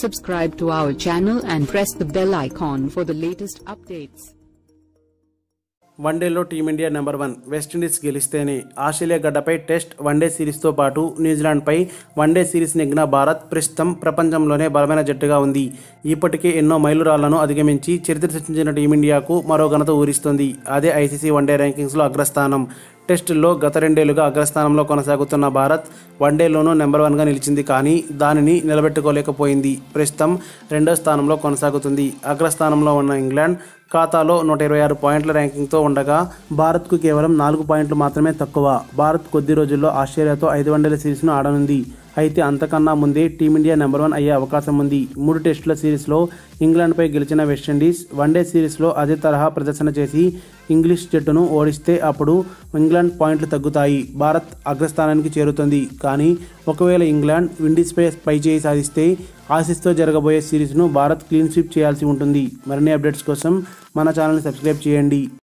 Subscribe to our channel and press the bell icon for the latest updates. వన్డేలో team India number 1 West Indies గెలిస్తేనే Australia గడ్డపై test one day సిరీస్తో పాటు న్యూజిలాండ్పై one day series నెగ్గిన భారత్ ప్రస్తుతం ప్రపంచంలోనే బలమైన జట్టుగా ఉంది. ఇప్పటికే ఎన్నో మైలురాళ్లను అధిగమించి చరిత్ర సృష్టించిన టీమిండియాకు మరో ఘనత ఊరిస్తుంది. అదే ఐసీసీ వన్డే ర్యాంకింగ్స్లో అగ్రస్థానం. టెస్టుల్లో గత 2 ఏళ్లుగా అగ్రస్థానంలో కొనసాగుతున్న భారత్ వన్డేలోనూ నెంబర్ 1గా నిలిచింది, కానీ దానిని నిలబెట్టుకోలేకపోయింది. ప్రస్తుతం 2వ స్థానంలో కొనసాగుతుంది. అగ్రస్థానంలో ఉన్న ఇంగ్లాండ్ ఖాతాలో 126 పాయింట్ల ర్యాంకింగ్తో ఉండగా భారత్కు కేవలం 4 పాయింట్లు మాత్రమే తక్కువ. భారత్ కొద్ది రోజుల్లో ఆస్ట్రేలియాతో 5 వన్డేల సిరీస్ను ఆడనుంది. అయితే అంతకన్నా ముందే టీమిండియా నెంబర్ 1 అయ్యే అవకాశం ఉంది. 3 టెస్టుల సిరీస్లో ఇంగ్లాండ్పై గెలిచిన వెస్టిండీస్ వన్డే సిరీస్లో అదే తరహా ప్రదర్శన చేసి ఇంగ్లీష్ జట్టును ఓడిస్తే అప్పుడు ఇంగ్లాండ్ పాయింట్లు తగ్గుతాయి, భారత్ అగ్రస్థానానికి చేరుతుంది. కానీ ఒకవేళ ఇంగ్లాండ్ విండీస్పై పైచేయి సాధిస్తే ఆసీస్తో జరగబోయే సిరీస్ను భారత్ క్లీన్ స్వీప్ చేయాల్సి ఉంటుంది. మరిన్ని అప్డేట్స్ కోసం మన ఛానల్ని సబ్స్క్రైబ్ చేయండి.